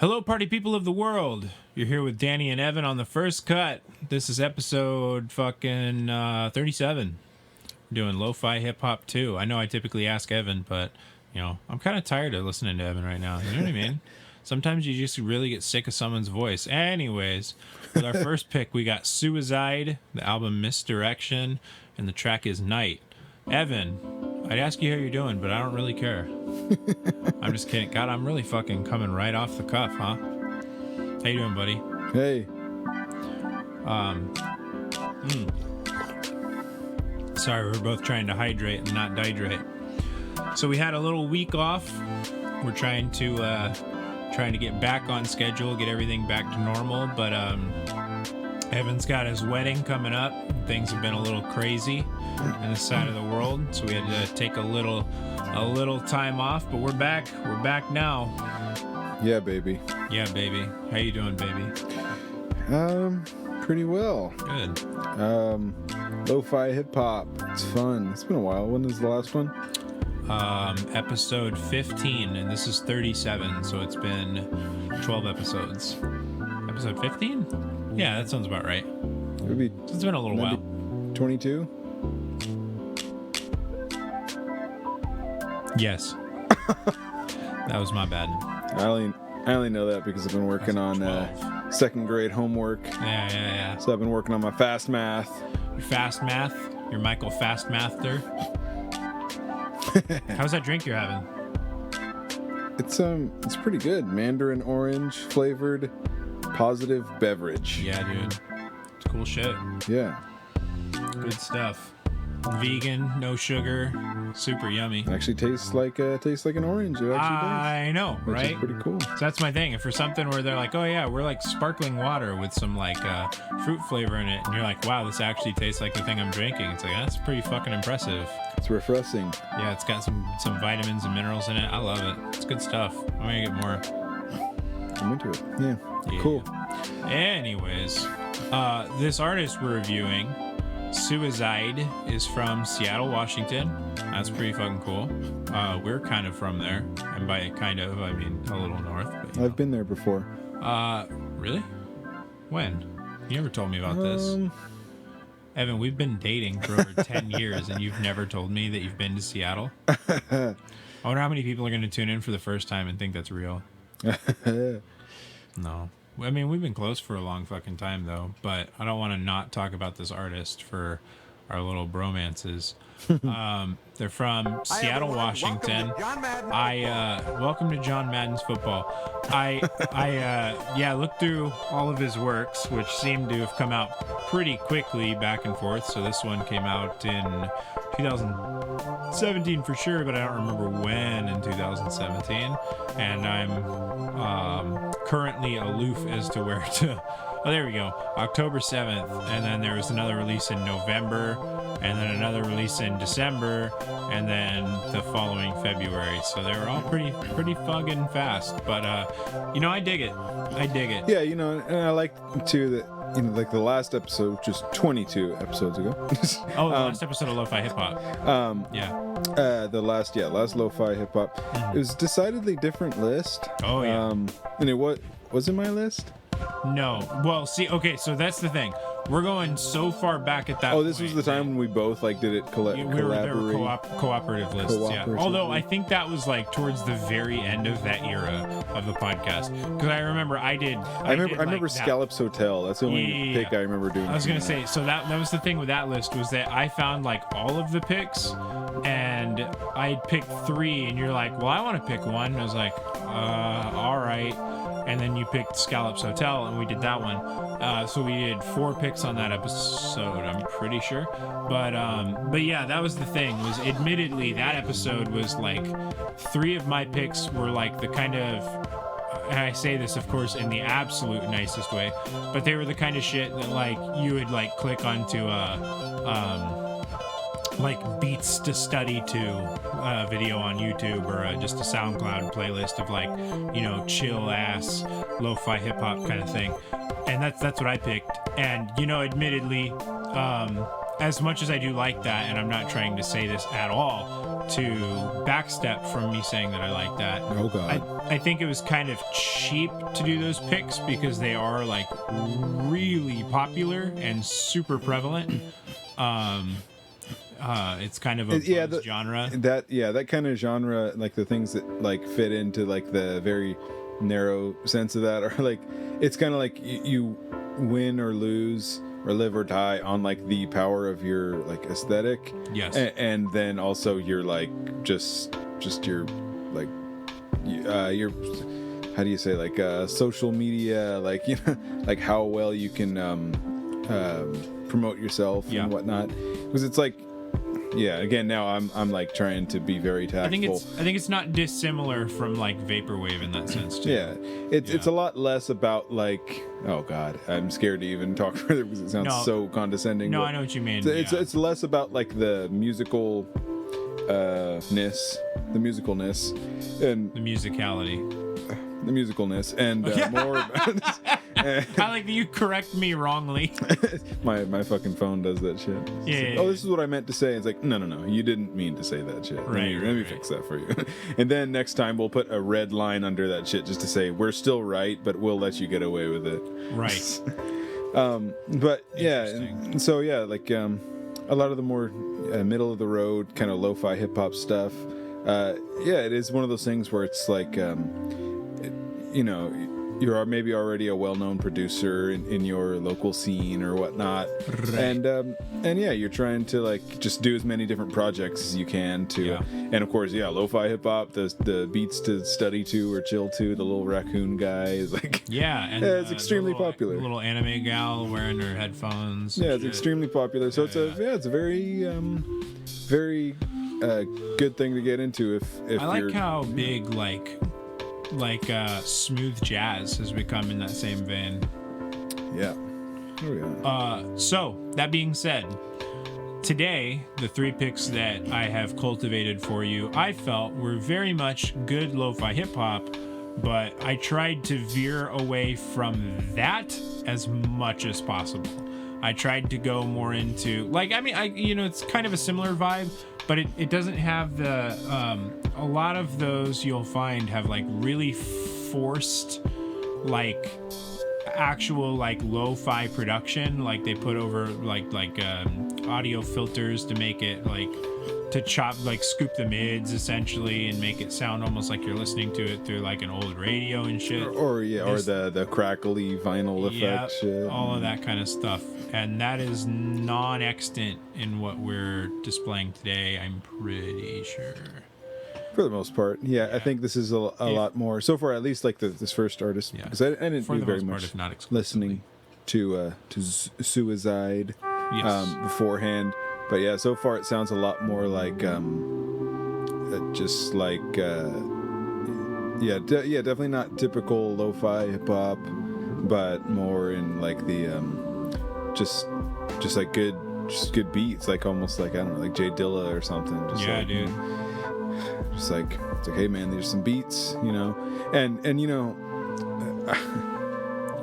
Hello, party people of the world. You're here with Danny and Evan on the first cut. This is episode fucking 37. We're doing lo-fi hip-hop too. I know I typically ask Evan, but, you know, I'm kind of tired of listening to Evan right now. You know what I mean? Sometimes you just really get sick of someone's voice. Anyways, with our first pick, we got Suizide, the album Misdirection, and the track is Night. Evan, I'd ask you how you're doing, but I don't really care. I'm just kidding. God, I'm really fucking coming right off the cuff, huh? How you doing, buddy? Hey. Sorry, we're both trying to hydrate and not dehydrate. So we had a little week off. We're trying to get back on schedule, get everything back to normal, but Evan's got his wedding coming up. Things have been a little crazy in this side of the world, so we had to take a little time off, but we're back. We're back now. Yeah, baby. Yeah, baby. How you doing, baby? Pretty well. Good. Lo-fi hip-hop. It's fun. It's been a while. When was the last one? Episode 15, and this is 37, so it's been 12 episodes. Episode 15? Yeah, that sounds about right. Maybe It's been a little while. 22? Yes. That was my bad. I only know that because I've been working on second grade homework. Yeah. So I've been working on my fast math. Your fast math? Your Michael Fast Mather? How's that drink you're having? It's pretty good. Mandarin orange flavored positive beverage. Yeah, dude. It's cool shit. Yeah. Good stuff. Vegan, no sugar, super yummy. Actually tastes like an orange. It actually I know, does. Which right? is pretty cool. So that's my thing. If for something where they're like, oh yeah, we're like sparkling water with some like fruit flavor in it, and you're like, wow, this actually tastes like the thing I'm drinking. It's like, that's pretty fucking impressive. It's refreshing. Yeah, it's got some vitamins and minerals in it. I love it. It's good stuff. I'm gonna get more. I'm into it. Yeah. Cool. Anyways, this artist we're reviewing, Suizide, is from Seattle, Washington. That's pretty fucking cool. We're kind of from there, and by kind of, I mean a little north. But, I've been there before. Really? When? You never told me about this. Evan, we've been dating for over 10 years, and you've never told me that you've been to Seattle. I wonder how many people are going to tune in for the first time and think that's real. No. I mean, we've been close for a long fucking time, though, but I don't want to not talk about this artist for our little bromances. They're from Seattle, Washington. Welcome to John Madden's football. I looked through all of his works, which seem to have come out pretty quickly back and forth. So this one came out in 2017 for sure, but I don't remember when in 2017. And I'm currently aloof as to where to. Oh, there we go. October 7th, and then there was another release in November, and then another release in December, and then the following February. So they were all pretty fucking fast. But I dig it. Yeah, and I like too that like the last episode, which was 22 episodes ago. The last episode of Lo-Fi Hip Hop. The last Lo-Fi Hip Hop. Mm-hmm. It was decidedly different list. Oh yeah. And it was in my list. No. Well, see, okay, so that's the thing. We're going so far back at that. Oh, this was the time when we both did it cooperative lists. Yeah. Although I think that was like towards the very end of that era of the podcast, because I remember I remember Scallops Hotel. That's the only pick I remember doing. I was gonna say, so that was the thing with that list, was that I found like all of the picks, and I picked 3, and you're like, well, I want to pick one. And I was like, all right. And then you picked Scallops Hotel, and we did that one. So we did 4 picks on that episode, I'm pretty sure. But yeah, that was the thing, was admittedly that episode was like 3 of my picks were like the kind of, and I say this of course in the absolute nicest way, but they were the kind of shit that like you would like click onto like beats to study to video on YouTube, or just a SoundCloud playlist of like, chill ass lo-fi hip hop kind of thing. And that's what I picked. And admittedly, as much as I do like that, and I'm not trying to say this at all to backstep from me saying that I like that. Oh God. I think it was kind of cheap to do those picks because they are like really popular and super prevalent. It's kind of a genre. That kind of genre, like the things that like fit into like the very narrow sense of that, are like, it's kind of like you win or lose or live or die on like the power of your like aesthetic. Yes. And then also your like just your like your, how do you say, like social media, like, you know, like how well you can promote yourself and whatnot, because it's like, again, now I'm like trying to be very tactful. I think it's not dissimilar from like vaporwave in that sense too. It's a lot less about like, oh God, I'm scared to even talk further because it sounds so condescending. No, I know what you mean. It's less about like the musicalness and the musicality. The musicalness, and more about I like that you correct me wrongly. my fucking phone does that shit. Yeah. Oh, this is what I meant to say. It's like, no, you didn't mean to say that shit. Let me fix that for you. And then next time we'll put a red line under that shit just to say we're still right, but we'll let you get away with it. Right. But yeah, and so yeah, like a lot of the more middle of the road kind of lo-fi hip hop stuff. It is one of those things where it's like, you know, you're maybe already a well-known producer in your local scene or whatnot, and you're trying to like just do as many different projects as you can to, and of course, lo-fi hip hop, the beats to study to or chill to, the little raccoon guy is like, and it's extremely popular. Little anime gal wearing her headphones. Yeah, it's extremely popular. So it's a very very good thing to get into if I like how big like smooth jazz has become in that same vein. Yeah. So that being said, today the 3 picks that I have cultivated for you, I felt were very much good lo-fi hip hop, but I tried to veer away from that as much as possible. I tried to go more into it's kind of a similar vibe, but it doesn't have the a lot of those you'll find have like really forced like actual like lo-fi production, like they put over like audio filters to make it like to chop, like scoop the mids essentially and make it sound almost like you're listening to it through like an old radio and shit, or the crackly vinyl effect shit, all of that kind of stuff. And that is non-extant in what we're displaying today, I'm pretty sure. For the most part, I think this is a lot more so far, at least like this first artist, because I didn't do very much listening to Suizide beforehand, but so far it sounds a lot more like just like definitely not typical lo-fi hip hop, but more in like the just like good beats, like almost like, I don't know, like Jay Dilla or something. Just dude. Just like, it's like, hey man, there's some beats, you know, and you know,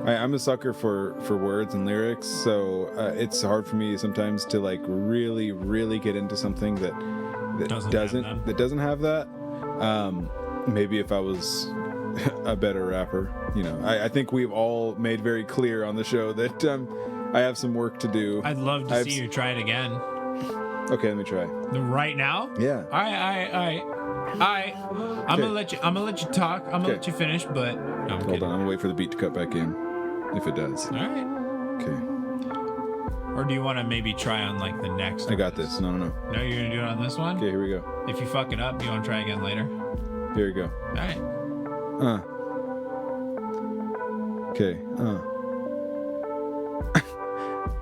I'm a sucker for words and lyrics, so it's hard for me sometimes to like really get into something that doesn't have that. Maybe if I was a better rapper, you know, I think we've all made very clear on the show that I have some work to do. I'd love to see you try it again. Okay, let me try. Right now? Yeah. All right. I'm gonna let you talk. I'm gonna let you finish, but no, hold on. I'm gonna wait for the beat to cut back in, if it does. All right. Okay. Or do you want to maybe try on like the next? I got this. No. No, you're gonna do it on this one. Okay, here we go. If you fuck it up, you want to try again later? Here we go. All right. Okay.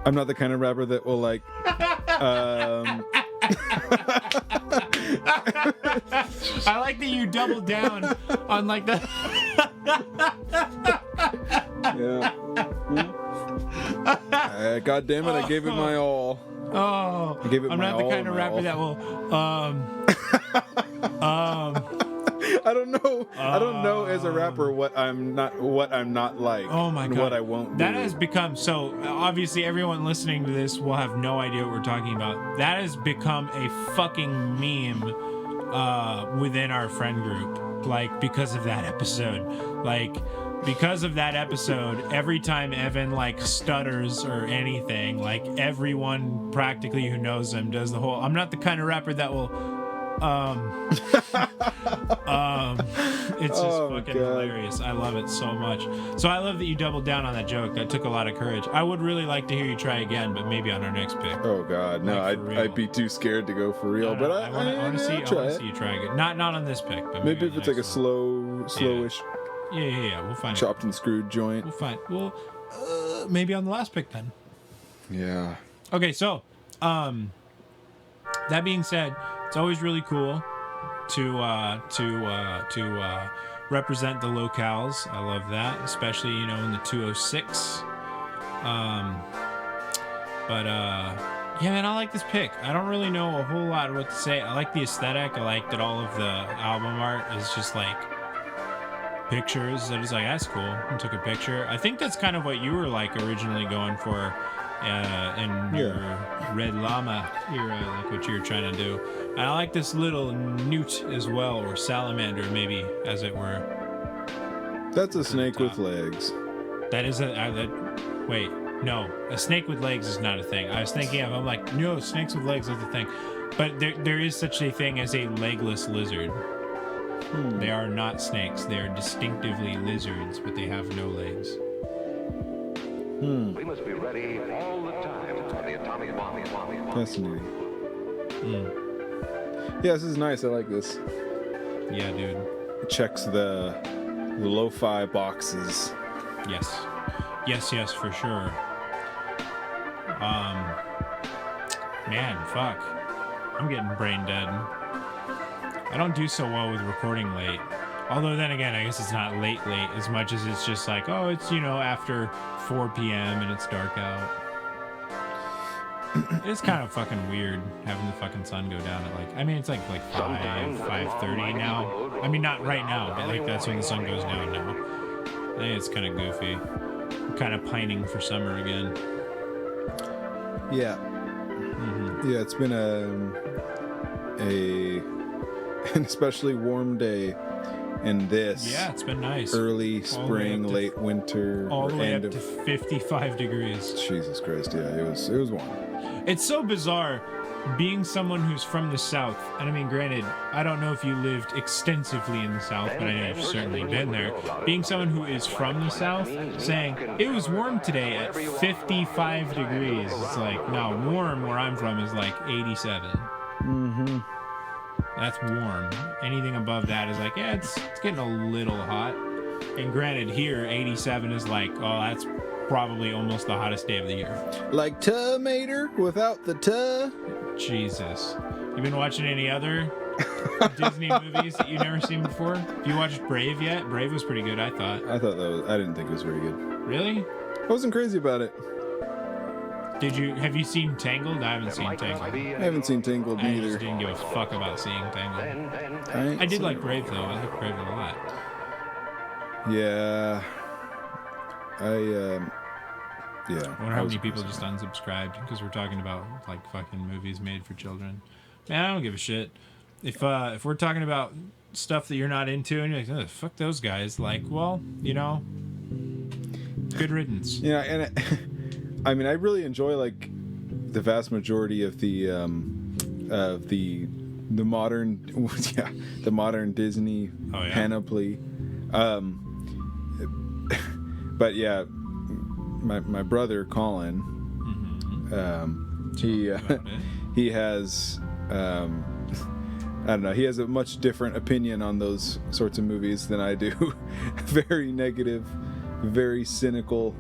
I'm not the kind of rapper that will like. I like that you doubled down on like the. God damn it! I gave it my all. Oh, I gave it I'm my not the all, kind of rapper that will. I don't know. I don't know as a rapper what I'm not like. Oh my God. What I won't do. That has become so. Obviously, everyone listening to this will have no idea what we're talking about. That has become a fucking meme within our friend group, like, because of that episode. Like, because of that episode, every time Evan, like, stutters or anything, like, everyone practically who knows him does the whole, I'm not the kind of rapper that will, it's just fucking hilarious. I love it so much. So I love that you doubled down on that joke. That took a lot of courage. I would really like to hear you try again, but maybe on our next pick. Oh God, no! Like, I'd be too scared to go for real. No, but I want to see you try again. Not on this pick, but maybe if it's like a slowish. Yeah. We'll find chopped and screwed joint. Well, maybe on the last pick then. Yeah. Okay, so that being said, it's always really cool to represent the locales. I love that, especially in the 206. Yeah, man, I like this pick. I don't really know a whole lot of what to say. I like the aesthetic. I like that all of the album art is just like pictures. I was like, that's cool. And took a picture. I think that's kind of what you were like originally going for in your Red Llama era, like what you were trying to do. And I like this little newt as well, or salamander maybe, as it were. That's a snake with legs. That is wait, no, a snake with legs is not a thing. I was thinking of, I'm like, no, snakes with legs is a thing. But there is such a thing as a legless lizard. They are not snakes. They are distinctively lizards, but they have no legs. We must be ready all the time for the atomic bomb. Fascinating. Yeah, this is nice. I like this. Yeah, dude. It checks the lo-fi boxes. Yes, for sure. Man, fuck. I'm getting brain dead. I don't do so well with recording late. Although then again, I guess it's not late as much as it's just like, oh, it's, after 4 p.m. and it's dark out. It's kind of fucking weird having the fucking sun go down at it's like 5:30 now. I mean, not right now, but like that's when the sun goes down now. I think it's kind of goofy. I'm kind of pining for summer again. Yeah. Yeah, it's been an especially warm day in this. Yeah, it's been nice. Early spring, late winter, all the way up to 55 degrees. Jesus Christ, yeah, it was warm. It's so bizarre being someone who's from the South. And I mean, granted, I don't know if you lived extensively in the South, but I know you've certainly been there. Being someone who is from the South, saying, it was warm today at 55 degrees. It's like, no, warm where I'm from is like 87. Mm-hmm. That's warm. Anything above that is like, yeah, it's getting a little hot. And granted, here, 87 is like, oh, that's probably almost the hottest day of the year. Like tomato without the tuh. Jesus. You been watching any other Disney movies that you've never seen before? Have you watched Brave yet? Brave was pretty good, I thought. I didn't think it was very good. Really? I wasn't crazy about it. Have you seen Tangled? I haven't seen Tangled. I haven't seen Tangled I neither. just didn't give a fuck about seeing Tangled. I did like Brave though. I like Brave a lot. Yeah. I wonder how many people just unsubscribed because we're talking about like fucking movies made for children. Man, I don't give a shit. If we're talking about stuff that you're not into and you're like, oh, fuck those guys, like, well, good riddance. Yeah, and I mean, I really enjoy like the vast majority of the modern, the modern Disney panoply. But yeah, my brother Colin, he has I don't know, he has a much different opinion on those sorts of movies than I do. Very negative, very cynical,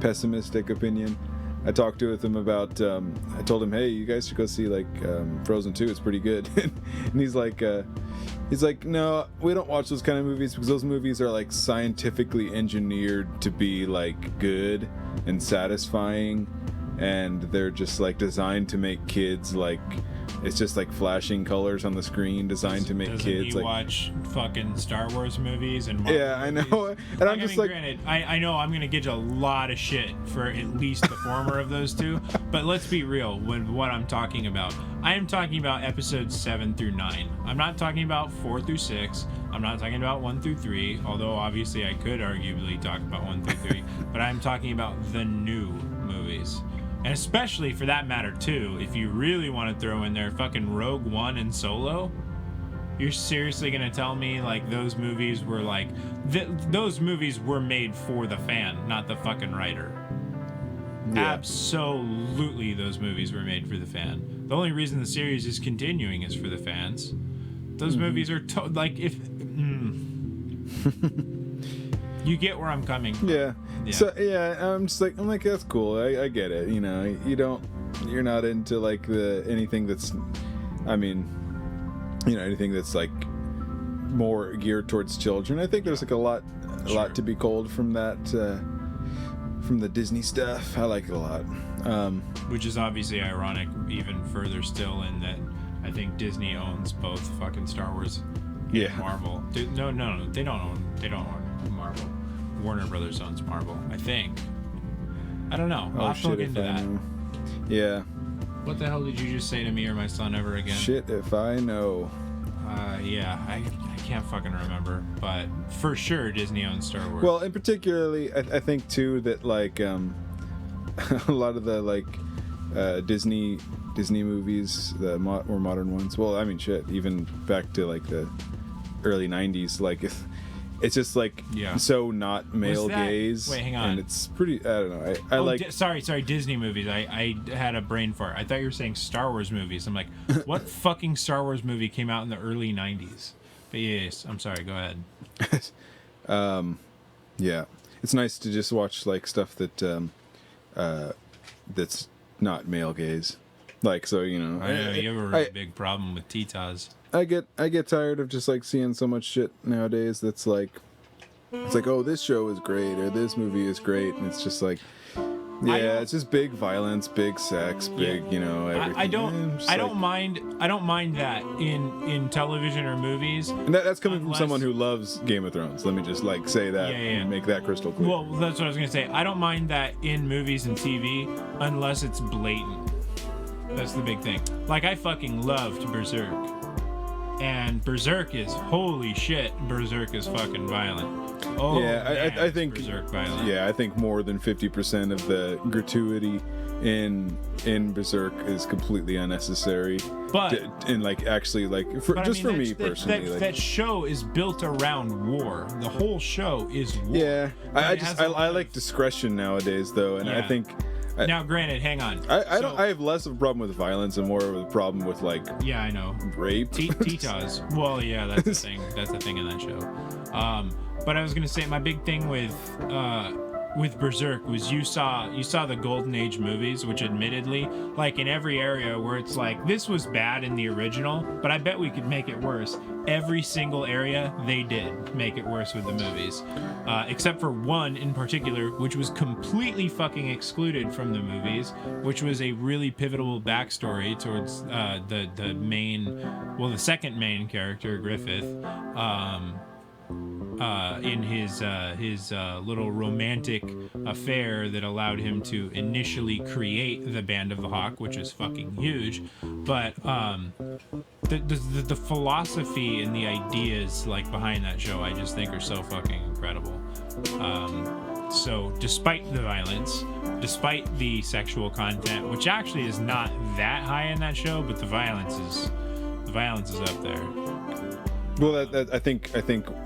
pessimistic opinion. I talked with him about I told him, hey, you guys should go see like Frozen 2, it's pretty good. And he's like no, we don't watch those kind of movies because those movies are like scientifically engineered to be like good and satisfying and they're just like designed to make kids like. It's just like flashing colors on the screen, designed to make Doesn't kids he like. watch fucking Star Wars movies and Marvel Yeah, I know, movies? and I'm just like. Granted, I know I'm gonna get you a lot of shit for at least the former of those two, but let's be real with what I'm talking about. I am talking about episodes 7 through 9. I'm not talking about 4 through 6. I'm not talking about 1 through 3, although obviously I could arguably talk about 1 through 3, but I'm talking about the new movies. And especially for that matter too, if you really want to throw in there fucking Rogue One and Solo, you're seriously gonna tell me like those movies were like those movies were made for the fan, not the fucking writer? Yeah. Absolutely, those movies were made for the fan. The only reason the series is continuing is for the fans. Those movies are like if you get where I'm coming from. Yeah. So yeah, I'm like that's cool. I get it. You know, you're not into like anything that's, I mean, you know, anything that's like more geared towards children. I think there's like a lot to be culled from that, from the Disney stuff. I like it a lot. Which is obviously ironic, even further still, in that I think Disney owns both fucking Star Wars and Marvel. No, they don't own Marvel. Warner Brothers owns Marvel, I think. I don't know. I'll have to look into that. Yeah. What the hell did you just say to me or my son ever again? Shit if I know. Yeah, I can't fucking remember, but for sure Disney owns Star Wars. Well, and particularly, I think too that like a lot of the like Disney movies, the more modern ones. Well, I mean, shit, even back to like the early '90s, like. It's just like so not male gaze. Wait, hang on. And it's pretty. I don't know. I like. Sorry, Disney movies. I had a brain fart. I thought you were saying Star Wars movies. I'm like, what fucking Star Wars movie came out in the early '90s? But yes, I'm sorry. Go ahead. Yeah, it's nice to just watch like stuff that that's not male gaze. Like so, you know. I know you have a really big problem with Titas. I get tired of just like seeing so much shit nowadays that's like it's like, oh, this show is great or this movie is great, and it's just like it's just big violence, big sex, big, you know, everything. I don't mind that in television or movies. And that's coming from someone who loves Game of Thrones. Let me just like say that and make that crystal clear. Well, that's what I was gonna say. I don't mind that in movies and TV unless it's blatant. That's the big thing. Like I fucking loved Berserk. And Berserk is, holy shit, Berserk is fucking violent. Oh, yeah, I think Berserk violent. Yeah, I think more than 50% of the gratuity in Berserk is completely unnecessary. But and like actually like for me personally, that show is built around war. The whole show is war. Yeah, I like discretion nowadays though, and I think. Now, granted, hang on. I have less of a problem with violence and more of a problem with like I know rape. Titas. Well, yeah, that's the thing. That's the thing in that show. But I was gonna say my big thing with Berserk was you saw the Golden Age movies, which admittedly, like in every area where it's like this was bad in the original, but I bet we could make it worse. Every single area they did make it worse with the movies, except for one in particular, which was completely fucking excluded from the movies, which was a really pivotal backstory towards the second main character, Griffith. In his little romantic affair that allowed him to initially create the Band of the Hawk, which is fucking huge. But the philosophy and the ideas like behind that show, I just think are so fucking incredible. So despite the violence, despite the sexual content, which actually is not that high in that show, but the violence is up there. Well, that I think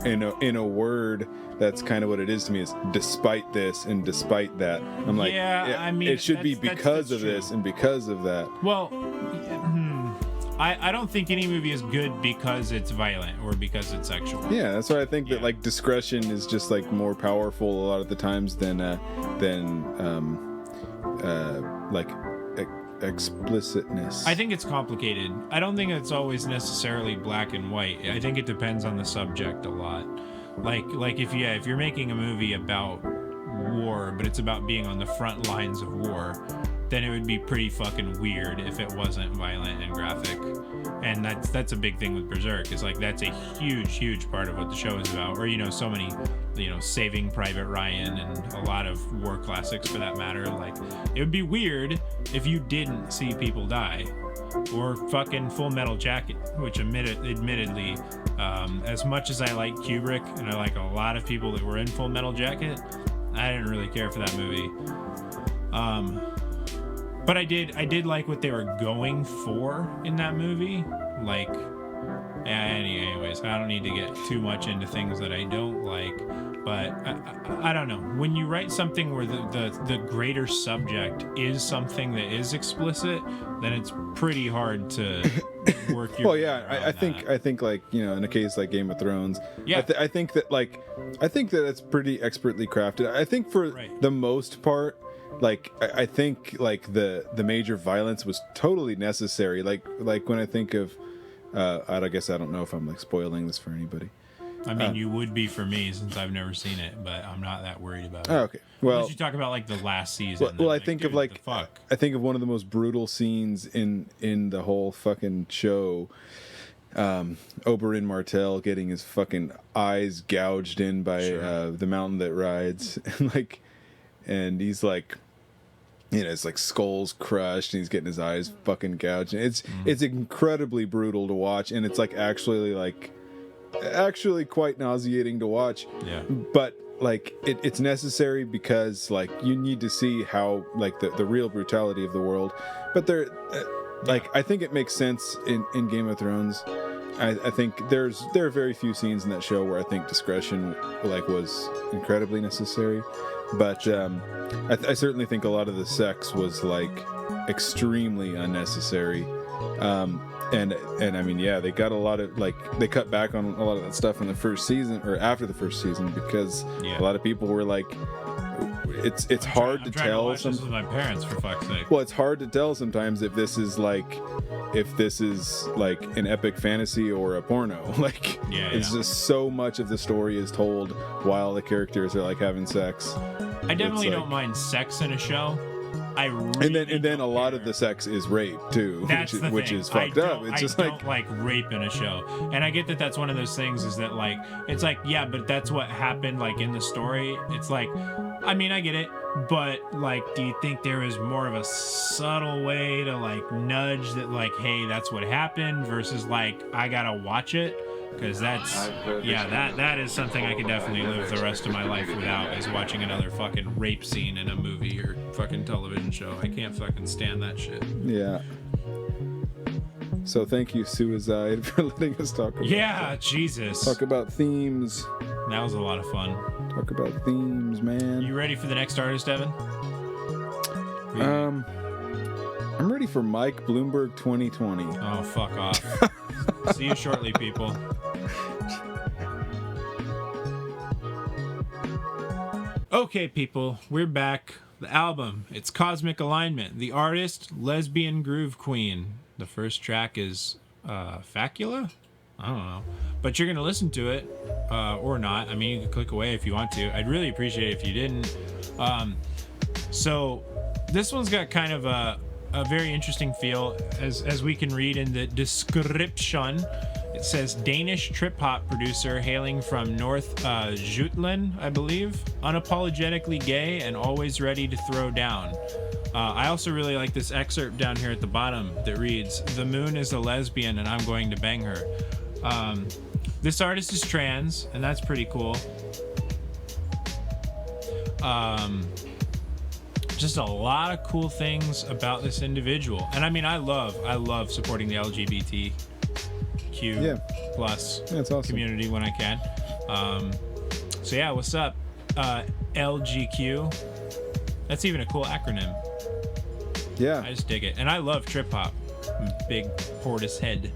in a word, that's kind of what it is to me. Is despite this and despite that, I'm like, I mean, it should be because of this and because of that. Well, I don't think any movie is good because it's violent or because it's sexual. Yeah, that's why I think that like discretion is just like more powerful a lot of the times than like explicitness. I think it's complicated. I don't think it's always necessarily black and white. I think it depends on the subject a lot. Like if you're making a movie about war, but it's about being on the front lines of war, then it would be pretty fucking weird if it wasn't violent and graphic. And that's a big thing with Berserk, is like that's a huge part of what the show is about. Or, you know, so many, you know, Saving Private Ryan and a lot of war classics for that matter. Like, it would be weird if you didn't see people die. Or fucking Full Metal Jacket, which admittedly, as much as I like Kubrick and I like a lot of people that were in Full Metal Jacket, I didn't really care for that movie. But I did like what they were going for in that movie. Like, anyways, I don't need to get too much into things that I don't like. But I don't know. When you write something where the greater subject is something that is explicit, then it's pretty hard to work your. Well, yeah, I think like, you know, in a case like Game of Thrones, yeah, I think that it's pretty expertly crafted. I think for the most part, like I think like the major violence was totally necessary. Like when I think of, I guess I don't know if I'm like spoiling this for anybody. I mean, you would be for me since I've never seen it, but I'm not that worried about it. Oh, okay. Well, unless you talk about like the last season. Well, I like, think dude, of like fuck. I think of one of the most brutal scenes in the whole fucking show. Oberyn Martell getting his fucking eyes gouged in by the mountain that rides, and he's like, you know, it's like skulls crushed, and he's getting his eyes fucking gouged. And it's incredibly brutal to watch, and it's like actually quite nauseating to watch. Yeah. But like it's necessary because like you need to see how like the real brutality of the world. But there, like I think it makes sense in Game of Thrones. I think there are very few scenes in that show where I think discretion like was incredibly necessary. But I certainly think a lot of the sex was like extremely unnecessary. And I mean, yeah, they got a lot of like they cut back on a lot of that stuff in the first season or after the first season because a lot of people were like, it's hard to tell. This with my parents, for fuck's sake. Well, it's hard to tell sometimes if this is like an epic fantasy or a porno. Like, it's just so much of the story is told while the characters are like having sex. I definitely don't mind sex in a show. I really and then a lot of the sex is rape too, which is fucked up. It's just don't like rape in a show, and I get that that's one of those things. Is that like it's like but that's what happened like in the story. It's like, I mean, I get it, but like, do you think there is more of a subtle way to like nudge that like, hey, that's what happened versus like I gotta watch it? Because that's that is something I could definitely live the rest of my life without, is watching another fucking rape scene in a movie or fucking television show. I can't fucking stand that shit. Yeah. So thank you, Suizide, for letting us talk about Jesus. Talk about themes. That was a lot of fun. Talk about themes, man. You ready for the next artist, Evan? I'm ready for Mike Bloomberg 2020. Oh, fuck off. See you shortly, people. Okay, people, we're back. The album, it's Cosmic Alignment. The artist, Lesbian Groove Queen. The first track is Facula? I don't know. But you're going to listen to it, or not. I mean, you can click away if you want to. I'd really appreciate it if you didn't. So this one's got kind of a very interesting feel, as we can read in the description. It says Danish trip-hop producer hailing from North Jutland, I believe. Unapologetically gay and always ready to throw down. I also really like this excerpt down here at the bottom that reads, "The moon is a lesbian and I'm going to bang her." This artist is trans, and that's pretty cool. Just a lot of cool things about this individual. And I mean, I love supporting the LGBTQ plus community when I can. So yeah, what's up? LGQ. That's even a cool acronym. Yeah. I just dig it. And I love trip hop. Big Portishead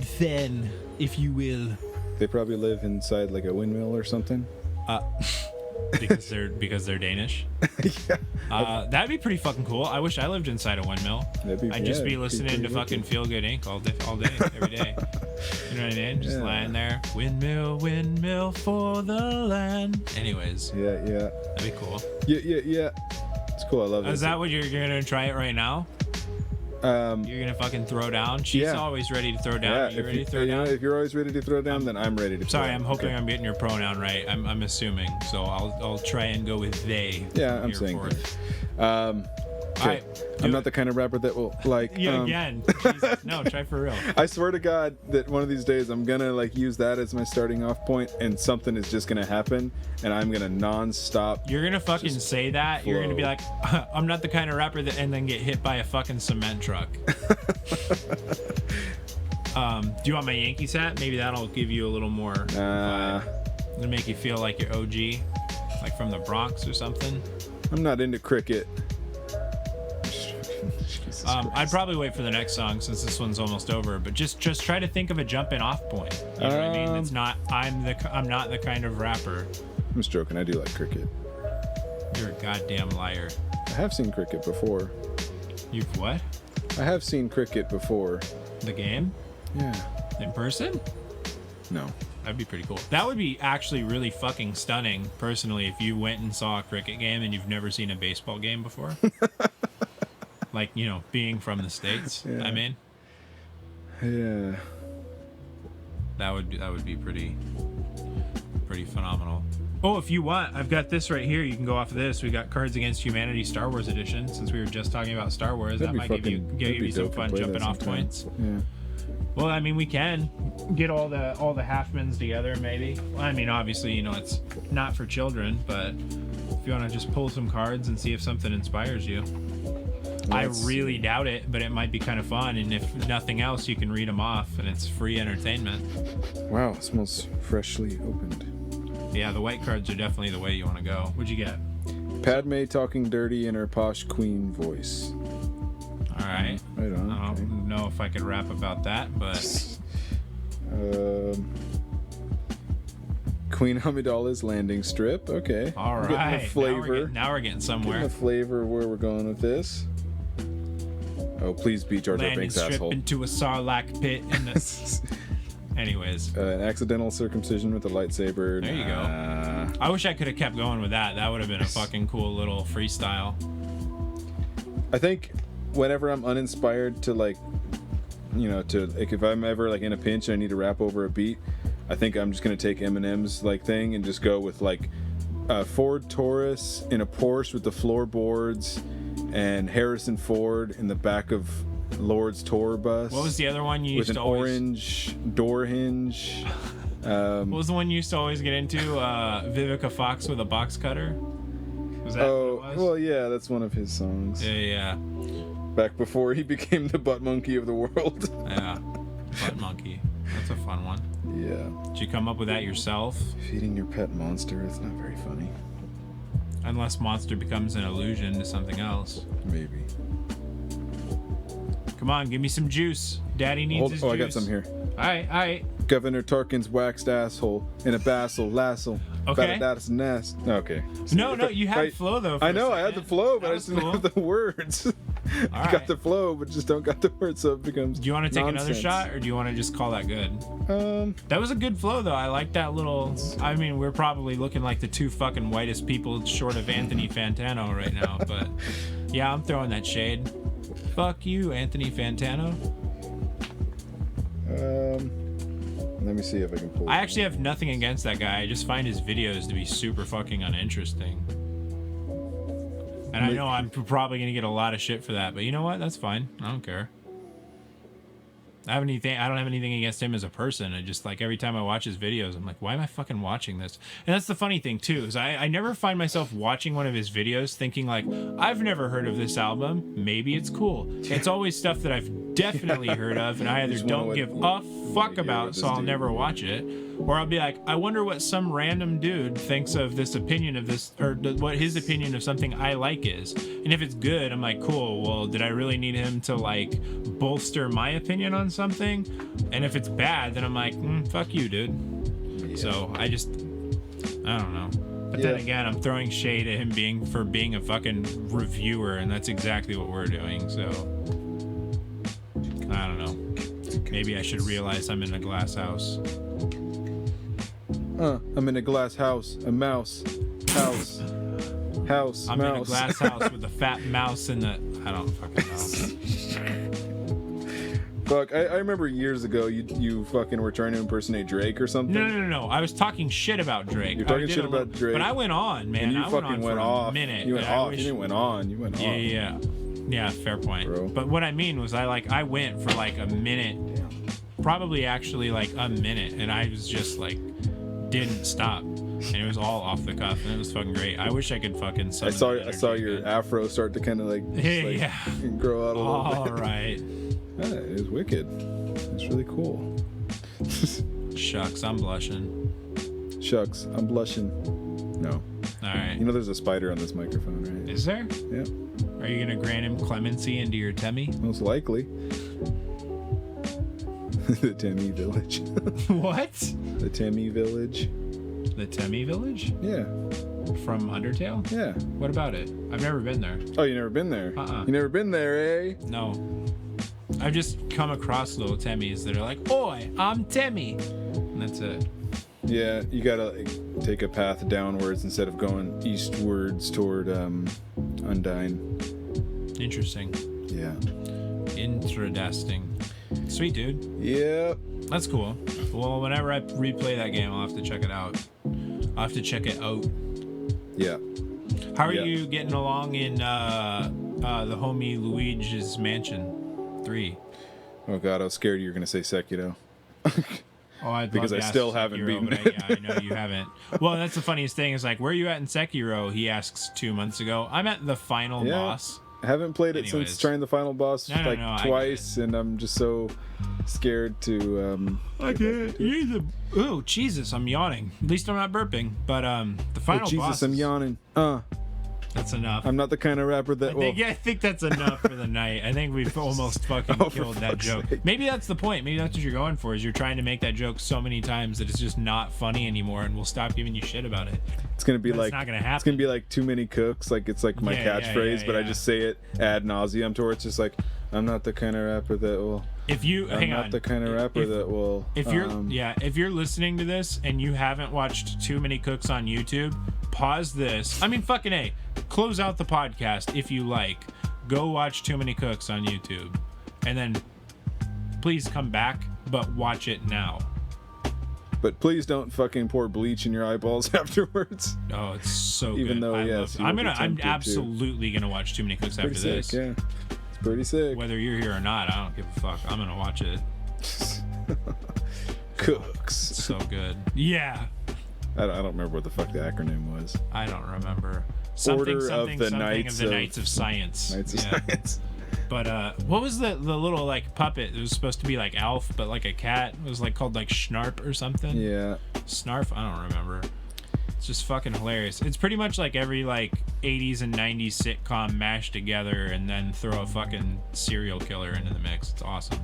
fan, if you will. They probably live inside like a windmill or something. Because they're Danish. Yeah. That'd be pretty fucking cool. I wish I lived inside a windmill. I'd just be listening to fucking Feel Good Inc. all day, every day. You know what I mean? Just lying there. Windmill for the land. Anyways. Yeah. That'd be cool. Yeah. It's cool. I love it. Is that what you're gonna try it right now? You're gonna fucking throw down? She's always ready to throw down. Yeah, Are you ready to throw down? If you're always ready to throw down, then I'm ready to throw Sorry, down. I'm hoping I'm getting your pronoun right. I'm assuming. So I'll try and go with they. Yeah, I'm saying forth. Okay. I'm not the kind of rapper that will like. Yeah, again. Jesus, no, try for real. I swear to God that one of these days I'm gonna like use that as my starting off point, and something is just gonna happen, and I'm gonna non-stop. You're gonna fucking say that. Flow. You're gonna be like, I'm not the kind of rapper that, and then get hit by a fucking cement truck. Do you want my Yankees hat? Maybe that'll give you a little more. It'll make you feel like you're OG, like from the Bronx or something. I'm not into cricket. I'd probably wait for the next song since this one's almost over. But just try to think of a jumping off point. You know what I mean? It's not. I'm not the kind of rapper. I'm just joking. I do like cricket. You're a goddamn liar. I have seen cricket before. You've what? I have seen cricket before. The game? Yeah. In person? No. That'd be pretty cool. That would be actually really fucking stunning, personally, if you went and saw a cricket game and you've never seen a baseball game before. Like, you know, being from the States. Yeah. I mean. Yeah. That would be pretty phenomenal. Oh, if you want, I've got this right here. You can go off of this. We got Cards Against Humanity Star Wars edition. Since we were just talking about Star Wars, that might give you some fun jumping off points. Yeah. Well, I mean, we can get all the Halfmans together, maybe. Well, I mean, obviously, you know, it's not for children, but if you want to just pull some cards and see if something inspires you. I really doubt it, but it might be kind of fun. And if nothing else, you can read them off, and it's free entertainment. Wow, it smells freshly opened. Yeah, the white cards are definitely the way you want to go. What'd you get? Padme talking dirty in her posh queen voice. All right. Right on. I don't know if I could rap about that, but... Queen Amidala's landing strip. Okay. All right. Getting a flavor. Now we're getting somewhere. Getting a flavor of where we're going with this. Oh, please beat Jar Jar Binks' asshole. Into a Sarlacc pit. Anyways. An accidental circumcision with a lightsaber. There you go. I wish I could have kept going with that. That would have been a fucking cool little freestyle. I think whenever I'm uninspired to like, you know, to like if I'm ever like in a pinch and I need to rap over a beat, I think I'm just gonna take Eminem's like thing and just go with like a Ford Taurus in a Porsche with the floorboards and Harrison Ford in the back of Lord's tour bus. What was the other one you used to always... With an orange door hinge. What was the one you used to always get into? Vivica Fox with a box cutter? Was that what it was? Well, yeah, that's one of his songs. Yeah. Back before he became the butt monkey of the world. Yeah, butt monkey. That's a fun one. Yeah. Did you come up with that yourself? Feeding your pet monster, it's not very funny. Unless monster becomes an allusion to something else. Maybe. Come on, give me some juice. Daddy needs his juice. I got some here. All right. Governor Tarkin's waxed asshole in a bassel lasso. Okay. That's nest. Okay. No, you had flow though. I know I had the flow, but I just didn't have the words. I got the flow, but just don't got the words, so it becomes. Do you want to take nonsense. another shot, or do you want to just call that good? That was a good flow though. I like that little. I mean, we're probably looking like the two fucking whitest people short of Anthony Fantano right now, but yeah, I'm throwing that shade. Fuck you, Anthony Fantano. Let me see if I can pull. I actually have nothing against that guy. I just find his videos to be super fucking uninteresting. And I know I'm probably gonna get a lot of shit for that, but you know what? That's fine. I don't care. I don't have anything against him as a person. I just like every time I watch his videos, I'm like, why am I fucking watching this? And that's the funny thing too, is I never find myself watching one of his videos thinking like, I've never heard of this album. Maybe it's cool. It's always stuff that I've definitely heard of, and I either don't give a fuck about, so I'll never watch it, or I'll be like, I wonder what some random dude thinks of this opinion of this, or what his opinion of something I like is. And if it's good, I'm like, cool. Well, did I really need him to like bolster my opinion on something? And if it's bad, then I'm like, fuck you, dude. Yeah. So I don't know. But then again, I'm throwing shade at him being a fucking reviewer, and that's exactly what we're doing. So I don't know. Maybe I should realize I'm in a glass house. I'm in a glass house. A mouse. House. House. I'm mouse. in a glass house with a fat mouse in the... I don't fucking know. Fuck, I remember years ago you fucking were trying to impersonate Drake or something. No. I was talking shit about Drake. You're talking shit about Drake. But I went on, man. And you I fucking went off. A minute. You went off. You didn't went on. You went off. Yeah, fair point. Bro. But what I mean was I went for like a minute, probably actually like a minute, and I was just like, didn't stop. And it was all off the cuff, and it was fucking great. I wish I could fucking. I saw your afro start to kind of like, yeah, grow out a little bit. All right. Yeah, it was wicked. It's really cool. Shucks, I'm blushing. Shucks, I'm blushing. No. All right. You know there's a spider on this microphone, right? Is there? Yeah. Are you gonna grant him clemency into your Temmie? Most likely. The Temmie Village. What? The Temmie Village. The Temmie Village? Yeah. From Undertale? Yeah. What about it? I've never been there. Oh, you never been there? You never been there, eh? No. I've just come across little Temmies that are like, "Oi, I'm Temmie," and that's it. Yeah, you gotta like, take a path downwards instead of going eastwards toward Undyne. Interesting. Yeah. Interesting. Sweet, dude. Yeah. That's cool. Well, whenever I replay that game, I'll have to check it out. I'll have to check it out. Yeah. How are you getting along in the homie Luigi's Mansion 3? Oh god, I was scared you were gonna say Sekiro. Oh, because I still haven't beaten it. Yeah, I know you haven't. Well, that's the funniest thing is like, where are you at in Sekiro? He asks 2 months ago. I'm at the final boss. I haven't played it since trying the final boss twice, and I'm just so scared to. I can't. Oh, Jesus, I'm yawning. At least I'm not burping. But the final boss. Jesus, I'm yawning. That's enough. I'm not the kind of rapper that. I think that's enough for the night. I think we've almost fucking killed that joke. Sake. Maybe that's the point. Maybe that's what you're going for. Is you're trying to make that joke so many times that it's just not funny anymore, and we'll stop giving you shit about it. It's gonna be it's not gonna happen. It's gonna be like too many cooks. Like it's like my catchphrase, but I just say it ad nauseum to where it's just like, I'm not the kind of rapper that will. I'm not the kind of rapper that will. If you're listening to this and you haven't watched Too Many Cooks on YouTube, pause this. I mean, fucking A. Close out the podcast if you like. Go watch Too Many Cooks on YouTube, and then please come back, but watch it now. But please don't fucking pour bleach in your eyeballs afterwards. Oh, it's so good. Even though, I'm absolutely gonna watch Too Many Cooks after this. Yeah. Pretty sick. Whether you're here or not, I don't give a fuck. I'm gonna watch it. Cooks. So good. Yeah. I don't remember what the fuck the acronym was. I don't remember. Order of the Knights of Science. Knights of Science. But what was the little like puppet? It was supposed to be like Alf, but like a cat. It was like called like Schnarp or something. Yeah. Snarf? I don't remember. It's just fucking hilarious. It's pretty much like every like 80s and 90s sitcom mashed together and then throw a fucking serial killer into the mix. It's awesome.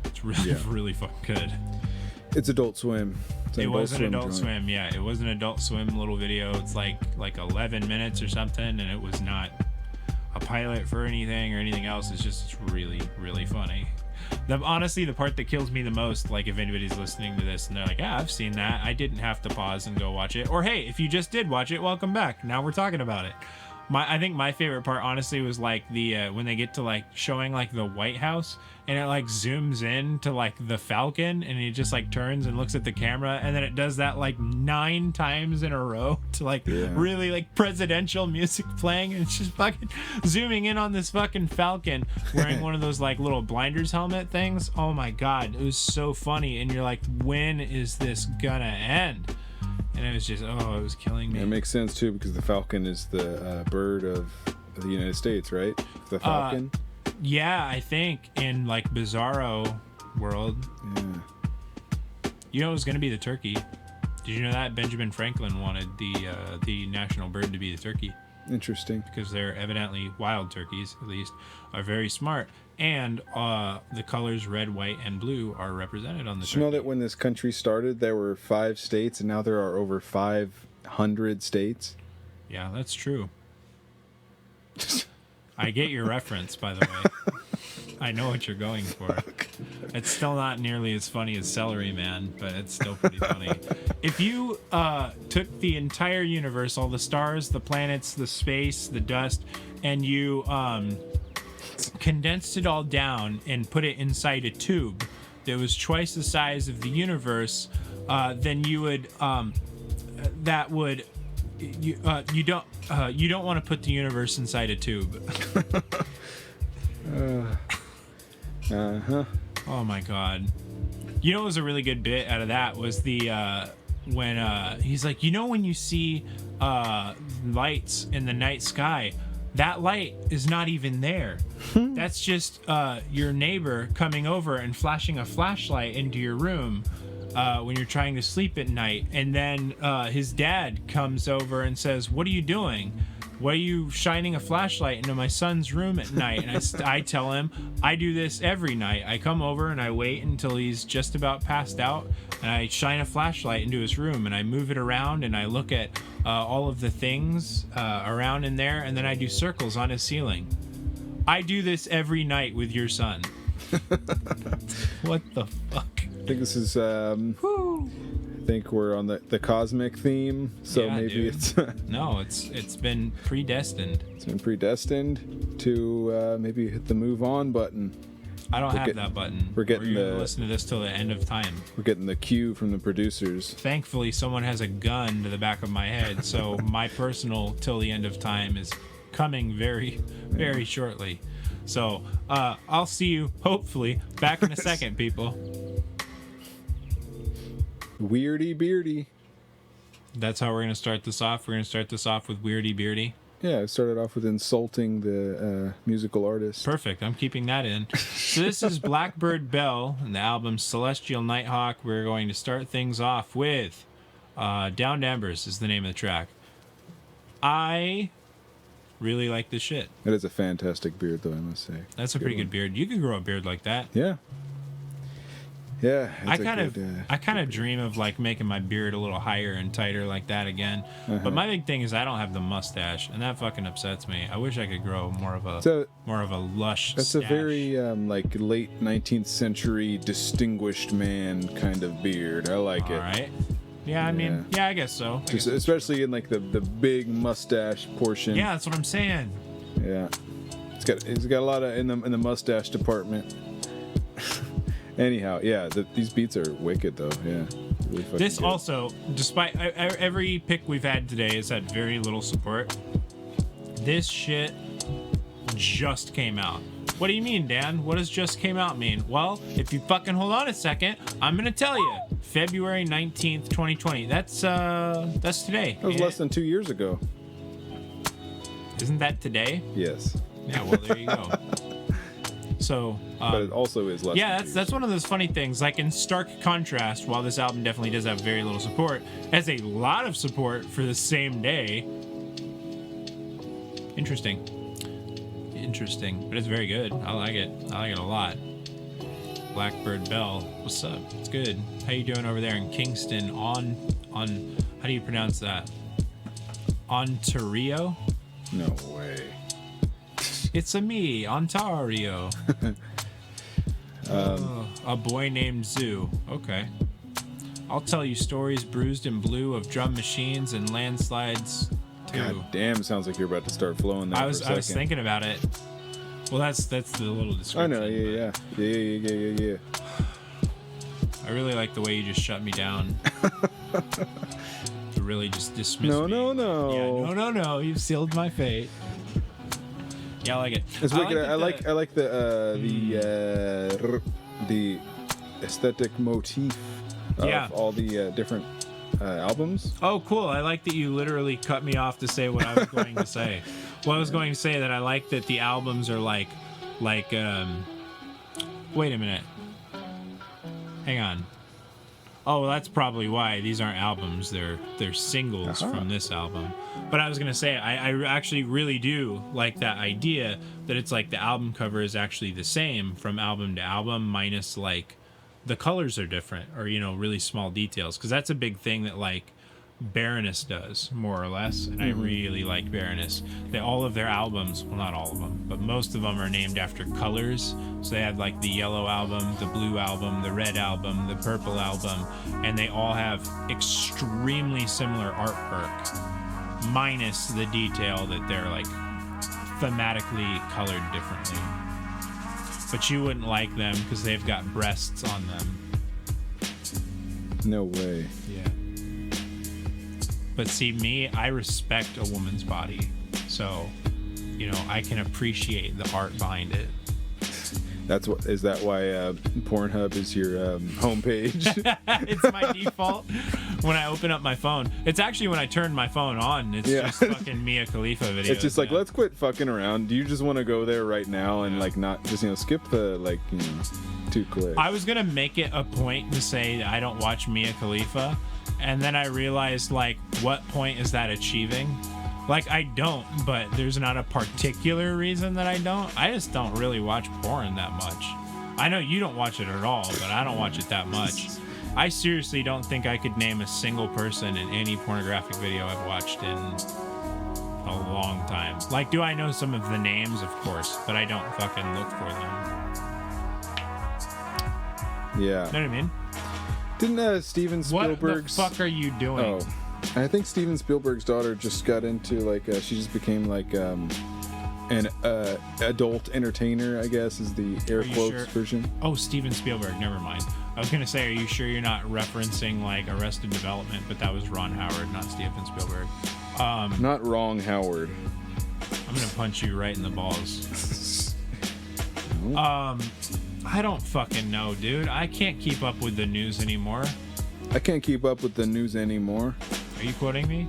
It's really, really fucking good. It's Adult Swim. It was an Adult Swim, yeah. It was an Adult Swim little video. It's like 11 minutes or something, and it was not a pilot for anything or anything else. It's really, really funny. Honestly, the part that kills me the most, like if anybody's listening to this and they're like, yeah, I've seen that. I didn't have to pause and go watch it. Or hey, if you just did watch it, welcome back. Now we're talking about it. I think my favorite part, honestly, was like the when they get to like showing like the White House and it like zooms in to like the Falcon and he just like turns and looks at the camera and then it does that like 9 times in a row to like really like presidential music playing and it's just fucking zooming in on this fucking Falcon wearing one of those like little blinders helmet things. Oh my god, it was so funny and you're like, when is this gonna end? And it was just, it was killing me. It makes sense too because the Falcon is the bird of the United States, right? The Falcon. Yeah, I think in like Bizarro world. Yeah. You know it was gonna be the turkey. Did you know that Benjamin Franklin wanted the national bird to be the turkey? Interesting. Because they're evidently wild turkeys, at least, are very smart, and the colors red, white, and blue are represented on the turkey. You know that when this country started, there were 5 states, and now there are over 500 states. Yeah, that's true. I get your reference, by the way. I know what you're going for. It's still not nearly as funny as Celery Man, but it's still pretty funny. If you took the entire universe, all the stars, the planets, the space, the dust, and you condensed it all down and put it inside a tube that was twice the size of the universe, then you would you don't want to put the universe inside a tube. Oh my god. You know what was a really good bit out of that was the when he's like, you know, when you see lights in the night sky, that light is not even there. That's just your neighbor coming over and flashing a flashlight into your room when you're trying to sleep at night. And then his dad comes over and says, what are you doing? Why are you shining a flashlight into my son's room at night? And I tell him, I do this every night. I come over and I wait until he's just about passed out, and I shine a flashlight into his room, and I move it around, and I look at all of the things around in there, and then I do circles on his ceiling. I do this every night with your son. What the fuck? I think this is I think we're on the cosmic theme, so yeah, maybe dude. it's No, it's been predestined. it's been predestined to maybe hit the move on button. I don't have that button. We're getting gonna the listen to this till the end of time. we're getting the cue from the producers. Thankfully, someone has a gun to the back of my head, so my personal till the end of time is coming very, very shortly. So I'll see you hopefully back in a second, people. Weirdy beardy. That's how we're gonna start this off. We're gonna start this off with Weirdy Beardy. Yeah, I started off with insulting the musical artist. Perfect. I'm keeping that in. So this is Blackbird Belle and the album Celestial Nighthawk. We're going to start things off with Downed Embers is the name of the track. I really like this shit. That is a fantastic beard, though, I must say. That's a pretty good beard. You could grow a beard like that. Yeah. Yeah. I kind of dream of like making my beard a little higher and tighter like that again. But my big thing is I don't have the mustache, and that fucking upsets me. I wish I could grow more of a lush. That's stash. a very like late 19th century distinguished man kind of beard. I like it. All right. Yeah, I mean, yeah, I guess so. Just, especially in like the big mustache portion. Yeah, that's what I'm saying. Yeah. It's got a lot of in the mustache department. Anyhow, yeah, these beats are wicked though. Yeah. Really fucking This good. also, despite every pick we've had today has had very little support. This shit just came out. What do you mean, Dan? What does just came out mean? Well, if you fucking hold on a second, I'm gonna tell you. February 19th, 2020. That's today. That was less than 2 years ago. Isn't that today? Yes. Yeah, well, there you go. So, But it also is less. yeah, than 2 that's one of those funny things. Like in stark contrast, while this album definitely does have very little support, it has a lot of support for the same day. Interesting, but it's very good. I like it a lot. Blackbird Belle, what's up? It's good. How you doing over there in Kingston? On how do you pronounce that? Ontario? No way. It's a me, Ontario. A boy named Zoo. Okay. I'll tell you stories bruised and blue of drum machines and landslides too. God damn, it sounds like you're about to start flowing there. I was thinking about it. Well, that's the little description. I know, yeah. I really like the way you just shut me down. To really just dismiss me. No. Yeah, no. You've sealed my fate. Yeah, I like it. It's wicked. I like the aesthetic motif of all the different albums. Oh, cool. I like that you literally cut me off to say what I was going to say. Well, I was going to say that I like that the albums are like wait a minute. Hang on. Oh, well, that's probably why these aren't albums. They're singles from this album. But I was going to say, I actually really do like that idea that it's like the album cover is actually the same from album to album, minus like the colors are different or, really small details. Because that's a big thing that like Baroness does, more or less, and I really like Baroness. All of their albums, well, not all of them, but most of them are named after colors. So they have like the yellow album, the blue album, the red album, the purple album, and they all have extremely similar artwork, minus the detail that they're like thematically colored differently. But you wouldn't like them because they've got breasts on them. No way. Yeah. But see, me, I respect a woman's body. So, you know, I can appreciate the art behind it. Is that why Pornhub is your homepage? It's my default when I open up my phone. It's actually when I turn my phone on, it's just fucking Mia Khalifa videos. It's just like, let's quit fucking around. Do you just want to go there right now and like not just, you know, skip the like, you know, 2 clicks? I was going to make it a point to say I don't watch Mia Khalifa. And then I realized, like, what point is that achieving? Like, I don't, but there's not a particular reason that I don't. I just don't really watch porn that much. I know you don't watch it at all, but I don't watch it that much. I seriously don't think I could name a single person in any pornographic video I've watched in a long time. Like, do I know some of the names? Of course, but I don't fucking look for them. Yeah. You know what I mean? Didn't Steven Spielberg's... What the fuck are you doing? Oh, I think Steven Spielberg's daughter just got into, like, she just became, like, an adult entertainer, I guess, is the air quotes version. Oh, Steven Spielberg, never mind. I was going to say, are you sure you're not referencing, like, Arrested Development? But that was Ron Howard, not Steven Spielberg. Not wrong, Howard. I'm going to punch you right in the balls. I don't fucking know, dude. I can't keep up with the news anymore. I can't keep up with the news anymore. Are you quoting me?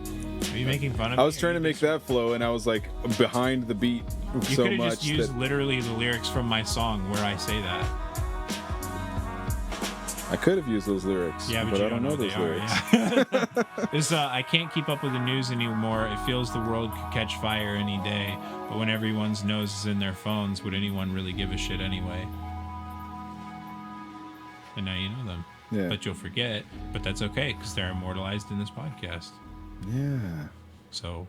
Are you making fun of me? I was trying to make that flow, and I was like behind the beat so much. You could have just used literally the lyrics from my song where I say that. I could have used those lyrics, yeah, but I don't know those lyrics. Yeah. I can't keep up with the news anymore. It feels the world could catch fire any day, but when everyone's nose is in their phones, would anyone really give a shit anyway? And now you know them. Yeah. But you'll forget. But that's okay, because they're immortalized in this podcast. Yeah. So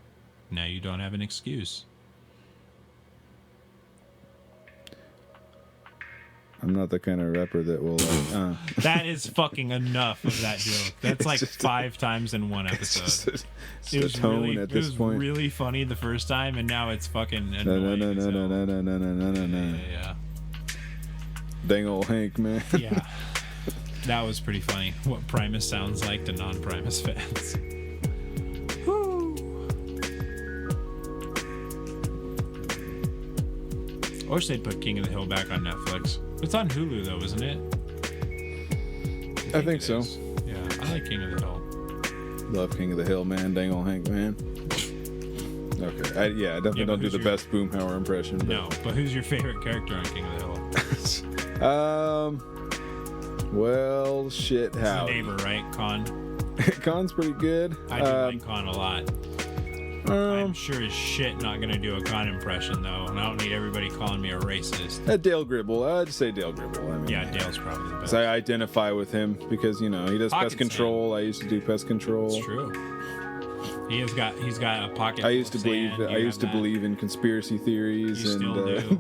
now you don't have an excuse. I'm not the kind of rapper that will... That is fucking enough of that joke. That's like 5 times in one episode. It was tone really, at this point. It was really funny the first time, and now it's fucking annoying. No. Yeah. Dang old Hank, man. Yeah. That was pretty funny. What Primus sounds like to non-Primus fans. Woo. I wish they'd put King of the Hill back on Netflix. It's on Hulu though, isn't it? I think so. Yeah, I like King of the Hill. Love King of the Hill, man. Dang old Hank, man. Okay. I definitely don't do the best Boomhauer impression. But... No, but who's your favorite character on King of the Hill? Well, shit, how? The neighbor, right? Con? Con's pretty good. I do like Con a lot. I'm sure as shit not gonna do a Con impression though, and I don't need everybody calling me a racist. Dale Gribble. I'd say Dale Gribble. I mean, yeah, Dale's probably the best. I identify with him because, you know, he does pest control. I used to do pest control. It's true. He's got a pocket. I used to believe in conspiracy theories. You still do.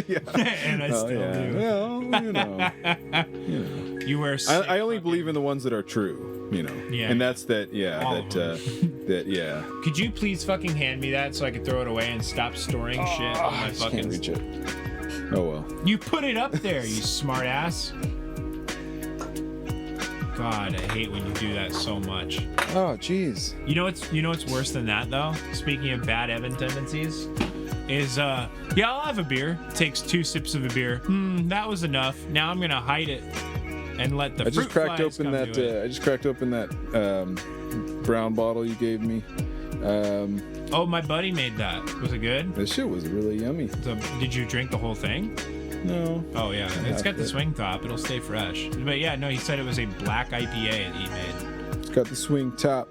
Yeah. And I still do. Well, you know. You wear. I only believe in the ones that are true. You know. Yeah. And that's that. Yeah. That. Yeah. Could you please fucking hand me that so I could throw it away and stop storing shit on my fucking? Can't reach it. Oh well. You put it up there, you smart ass. God, I hate when you do that so much. Oh, jeez. You know what's worse than that though? Speaking of bad Evan tendencies, is I'll have a beer. Takes 2 sips of a beer. That was enough. Now I'm gonna hide it and let the fruit flies come to it. I just cracked open that brown bottle you gave me. Oh, my buddy made that. Was it good? This shit was really yummy. So, did you drink the whole thing? No. Oh yeah, it's got the swing top. It'll stay fresh. But yeah, no, he said it was a black IPA that he made. It's got the swing top.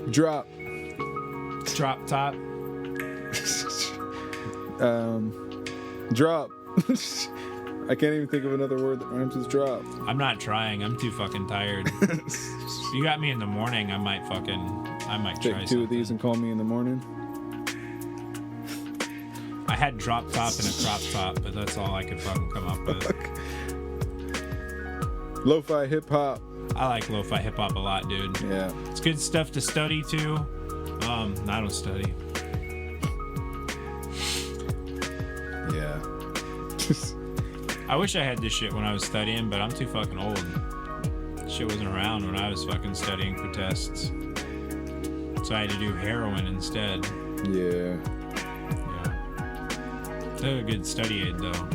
Drop top. Drop. I can't even think of another word that rhymes with drop. I'm not trying. I'm too fucking tired. You got me in the morning. I might try Take two of these and call me in the morning. I had drop top and a crop top, but that's all I could fucking come up with. Lo-fi hip hop. I like lo-fi hip hop a lot, dude. Yeah. It's good stuff to study too. I don't study. Yeah. I wish I had this shit when I was studying, but I'm too fucking old. Shit wasn't around when I was fucking studying for tests. So I had to do heroin instead. Yeah. They're a good study aid though.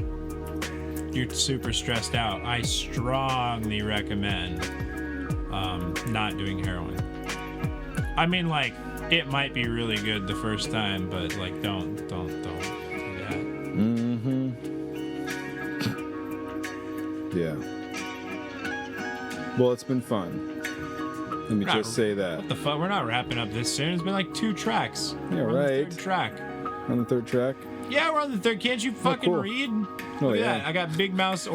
You're super stressed out. I strongly recommend not doing heroin. I mean, like, it might be really good the first time, but like, don't do that. Mm-hmm. Yeah. Well, it's been fun. Let me just say that. What the fuck? We're not wrapping up this soon. It's been like 2 tracks. Yeah, we're right. On the 3rd track. On the 3rd track? Yeah, we're on the 3rd. Can't you fucking read? Look at that. I got big mouse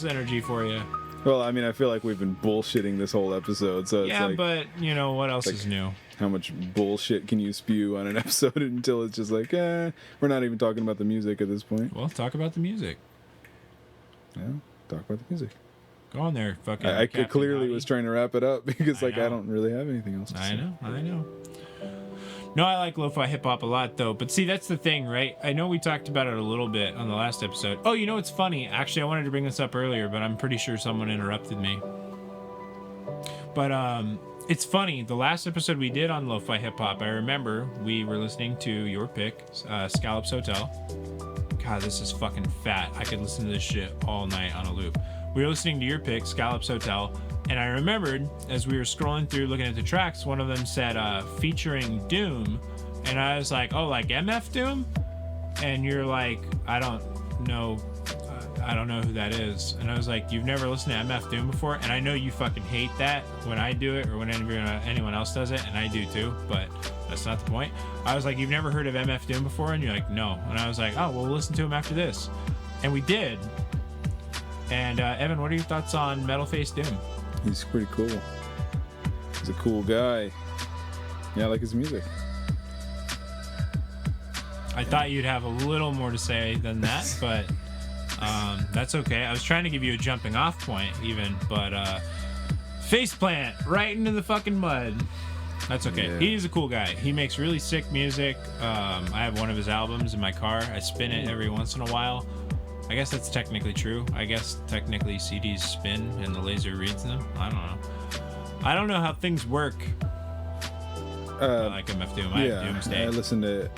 energy for you. Well, I mean, I feel like we've been bullshitting this whole episode, so it's like... but, you know, what else is new? How much bullshit can you spew on an episode until it's just like, we're not even talking about the music at this point. Well, talk about the music. Yeah, talk about the music. Go on there, fucking... I clearly was trying to wrap it up because, I don't really have anything else to say. I know. No, I like lo-fi hip-hop a lot, though. But see, that's the thing, right? I know we talked about it a little bit on the last episode. Oh, you know what's funny? Actually, I wanted to bring this up earlier, but I'm pretty sure someone interrupted me. But it's funny. The last episode we did on lo-fi hip-hop, I remember we were listening to your pick, Scallops Hotel. God, this is fucking fat. I could listen to this shit all night on a loop. We were listening to your pick, Scallops Hotel, and I remembered as we were scrolling through looking at the tracks, one of them said featuring Doom, and I was like, oh, like MF Doom? And you're like, I don't know who that is. And I was like, you've never listened to MF Doom before? And I know you fucking hate that when I do it or when anyone else does it, and I do too, but that's not the point. I was like, you've never heard of MF Doom before? And you're like, no. And I was like, oh, well, we'll listen to him after this. And we did. And Evan, what are your thoughts on Metal Face Doom? He's pretty cool. He's a cool guy. Yeah, I like his music. I thought you'd have a little more to say than that, but that's okay. I was trying to give you a jumping off point even, but faceplant right into the fucking mud. That's okay. Yeah. He's a cool guy. He makes really sick music. I have one of his albums in my car. I spin it every once in a while. I guess that's technically true. I guess technically CDs spin and the laser reads them. I don't know. I don't know how things work. I like MF Doom. I have Doomsday. I listen to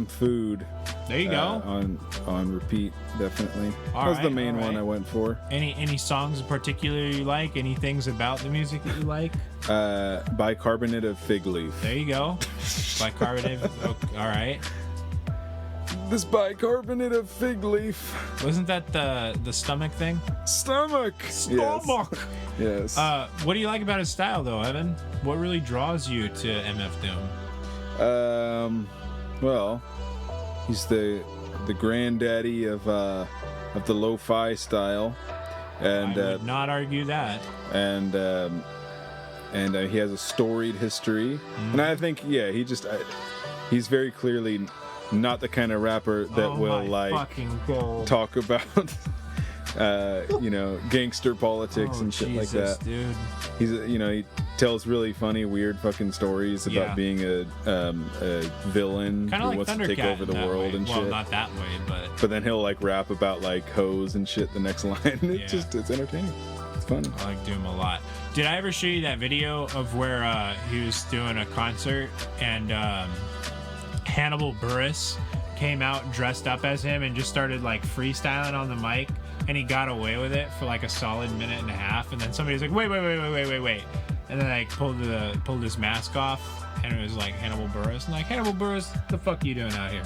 Food. There you go. On repeat, definitely. All that was right, the main one I went for. Any songs in particular you like? Any things about the music that you like? Bicarbonate of Fig Leaf. There you go. Bicarbonate. Okay, all right. This bicarbonate of fig leaf. Wasn't that the stomach thing? Stomach. Yes. What do you like about his style, though, Evan? What really draws you to MF Doom? Well, he's the granddaddy of the lo-fi style, and I would not argue that. And he has a storied history, and I think he's very clearly not the kind of rapper that will talk about gangster politics and shit like that. Dude. He's he tells really funny, weird fucking stories about being a villain Kinda who like wants to Thundercat take over the world and shit. Well, not that way, but then he'll like rap about like hoes and shit the next line. It's entertaining. It's fun. I like Doom a lot. Did I ever show you that video of where he was doing a concert and Hannibal Buress came out dressed up as him and just started like freestyling on the mic, and he got away with it for like a solid minute and a half, and then somebody was like, wait, and then like pulled his mask off, and it was like Hannibal Buress, and like, Hannibal Buress, the fuck you doing out here?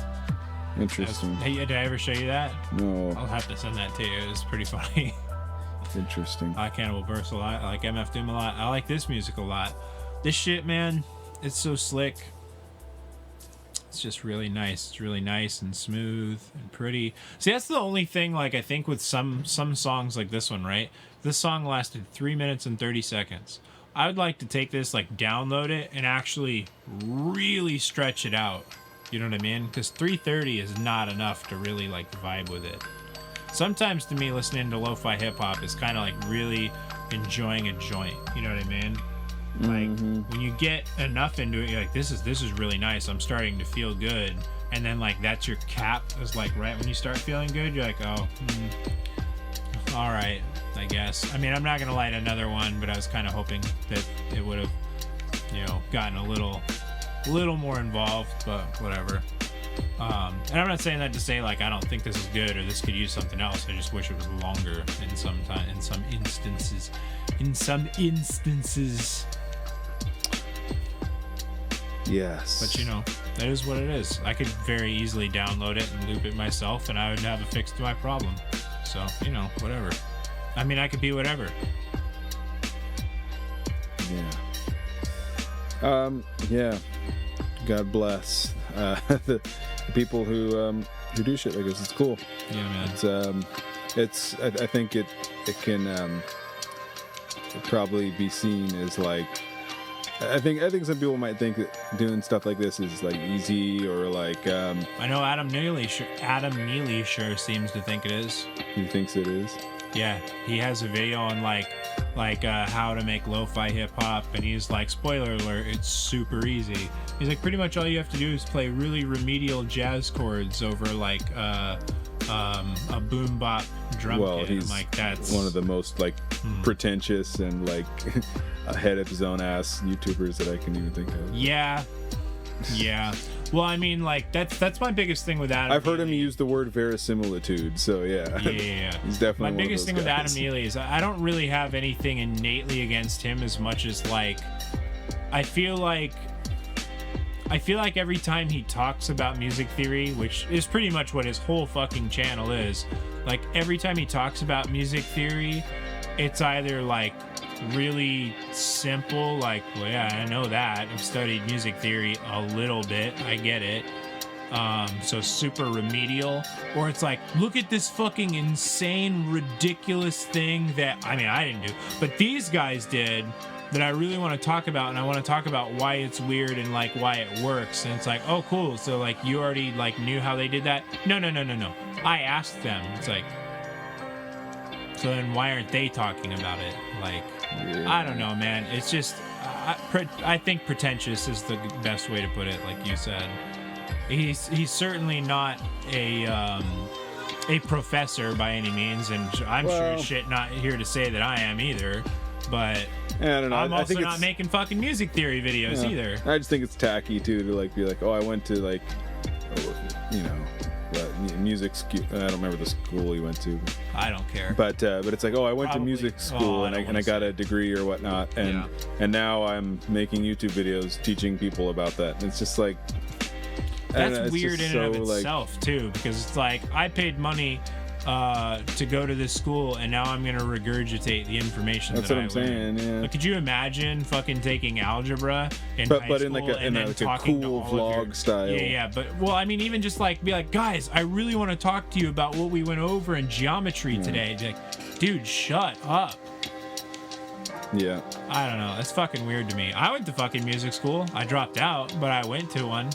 Interesting. Did I ever show you that? No. I'll have to send that to you. It was pretty funny. Interesting. I like Hannibal Buress a lot. I like MF Doom a lot. I like this music a lot. This shit, man, it's so slick. It's just really nice. It's really nice and smooth and pretty. See, that's the only thing, like, I think with some songs like this one, right? This song lasted 3 minutes and 30 seconds. I would like to take this, like, download it and actually really stretch it out. You know what I mean? Because 3:30 is not enough to really, like, vibe with it. Sometimes, to me, listening to lo-fi hip-hop is kind of like really enjoying a joint. You know what I mean? Like, when you get enough into it, you're like, this is really nice. I'm starting to feel good. And then, like, that's your cap. Is like, right when you start feeling good, you're like, oh, all right, I guess. I mean, I'm not going to light another one, but I was kind of hoping that it would have, you know, gotten a little more involved, but whatever. And I'm not saying that to say, like, I don't think this is good or this could use something else. I just wish it was longer in some instances. Yes. But, you know, that is what it is. I could very easily download it and loop it myself, and I would have a fix to my problem. So, you know, whatever. I mean, I could be whatever. Yeah. Yeah. God bless the people who do shit like this. It's cool. Yeah, man. I think it can probably be seen as like. I think some people might think that doing stuff like this is like easy or like. I know Adam Neely sure seems to think it is. He thinks it is. Yeah, he has a video on like how to make lo-fi hip-hop, and he's like, spoiler alert, it's super easy. He's like, pretty much all you have to do is play really remedial jazz chords over like a boom bop drum kit. He's like, that's one of the most like pretentious and like ahead of his own ass YouTubers that I can even think of. Yeah. Well, I mean, like, that's my biggest thing with Adam. I've heard him use the word verisimilitude, so yeah. Yeah. He's definitely my biggest thing guys. with Adam Neely is I don't really have anything innately against him as much as, like, I feel like every time he talks about music theory, which is pretty much what his whole fucking channel is, like, every time he talks about music theory, it's either, like, really simple, like, well, yeah, I know that. I've studied music theory a little bit. I get it. So super remedial. Or it's like, look at this fucking insane, ridiculous thing that, I mean, I didn't do, but these guys did, that I really want to talk about, and I want to talk about why it's weird and like why it works. And it's like, oh, cool. So like you already like knew how they did that? No. I asked them. It's like, so then why aren't they talking about it? Like, yeah. I don't know, man. It's just, I think pretentious is the best way to put it, like you said. He's certainly not a professor by any means, and I'm sure as shit not here to say that I am either. But I don't know. I'm also not it's making fucking music theory videos either. I just think it's tacky too to like be like, oh, I went to like, you know, music school. I don't remember the school he went to. I don't care. But it's like, oh, I went to music school and I got a degree or whatnot, and now I'm making YouTube videos teaching people about that. And it's just like, that's weird in and of itself too, because it's like I paid money to go to this school, and now I'm gonna regurgitate the information. That's that what I'm saying. Yeah. Like, could you imagine fucking taking algebra in high school in like a cool vlog style? Yeah. But well, I mean, even just like be like, guys, I really want to talk to you about what we went over in geometry today. Like, dude, shut up. Yeah. I don't know. That's fucking weird to me. I went to fucking music school. I dropped out, but I went to one.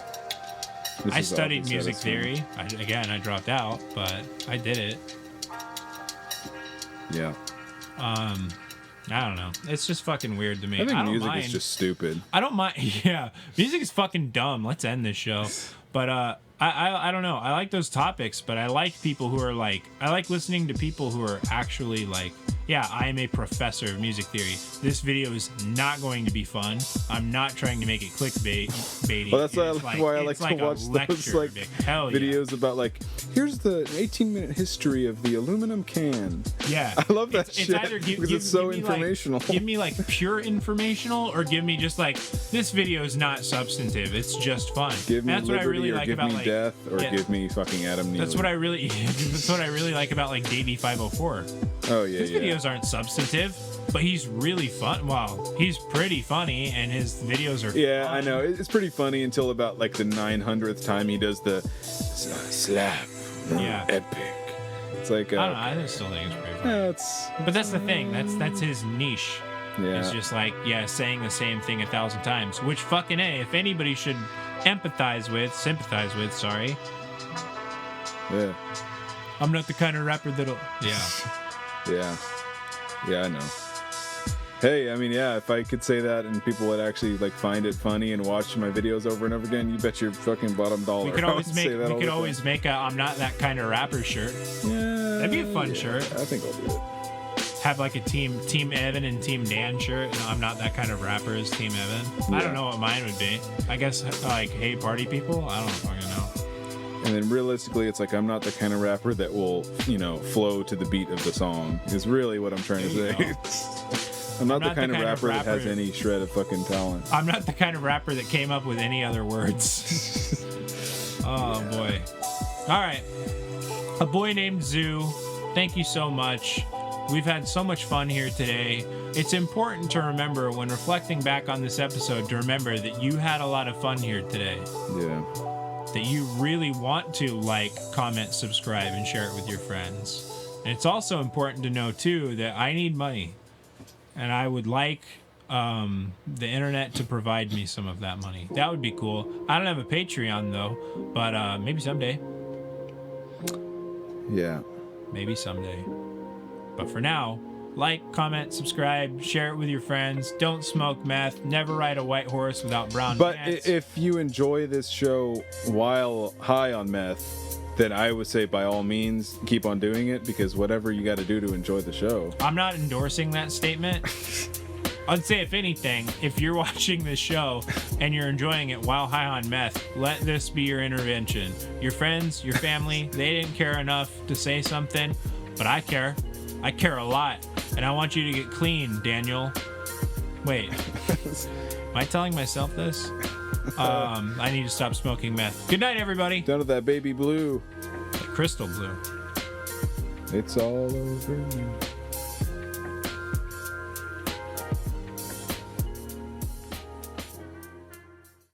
I studied music theory. I dropped out, but I did it. Yeah. I don't know. It's just fucking weird to me. I think music is just stupid. I don't mind. Yeah, music is fucking dumb. Let's end this show. But I don't know. I like those topics, but I like people who are like, I like listening to people who are actually like, yeah, I am a professor of music theory. This video is not going to be fun. I'm not trying to make it clickbaity. Well, that's why I like to watch those like videos about like, here's the 18-minute history of the aluminum can. Yeah, I love that shit. It's either because it's so informational. Give me like pure informational, or give me just like, this video is not substantive. It's just fun. Give me that's what I really like give about me like death, or give me fucking Adam Neely. That's what I really like about like Davey 504. Oh yeah, His videos aren't substantive. but he's really fun. Well, he's pretty funny, and his videos are Yeah, fun. I know. It's pretty funny until about like the 900th time he does the slap. Yeah. Epic. It's like I don't know. I just still think it's pretty funny. yeah, it's But that's the thing. That's his niche. yeah. It's just like, saying the same thing 1,000 times. Which fucking A, if anybody should sympathize with, Yeah. I'm not the kind of rapper that'll... Yeah. Yeah, I know. Hey, I mean, yeah, if I could say that and people would actually like find it funny and watch my videos over and over again, you bet your fucking bottom dollar. We could I always would make say that all the time. make a I'm not that kind of rapper shirt. Yeah, That'd be a fun yeah, shirt. I think I'll do it. Have like a team Evan and Team Dan shirt, and I'm not that kind of rapper as Team Evan. I Yeah. don't know what mine would be. I guess like, hey, party people? I don't fucking know. And then realistically, it's like I'm not the kind of rapper that will, flow to the beat of the song. Is really what I'm trying There to you say. I'm not the kind of rapper that has any shred of fucking talent. I'm not the kind of rapper that came up with any other words. Oh boy. All right. A boy named Zoo. Thank you so much. We've had so much fun here today. It's important to remember when reflecting back on this episode to remember that you had a lot of fun here today. Yeah. That you really want to like, comment, subscribe, and share it with your friends. And it's also important to know too that I need money, and I would like the internet to provide me some of that money. That would be cool. I don't have a Patreon though, but maybe someday. Yeah. Maybe someday. But for now, like, comment, subscribe, share it with your friends. Don't smoke meth. Never ride a white horse without brown But pants. if you enjoy this show while high on meth, then I would say by all means keep on doing it, because whatever you got to do to enjoy the show. I'm not endorsing that statement. I'd say, if anything, if you're watching this show and you're enjoying it while high on meth, let this be your intervention. Your friends, your family, they didn't care enough to say something, but I care. I care a lot, and I want you to get clean, Daniel. Wait, am I telling myself this? I need to stop smoking meth. Good night, everybody. Down to that baby blue. Crystal blue. It's all over you.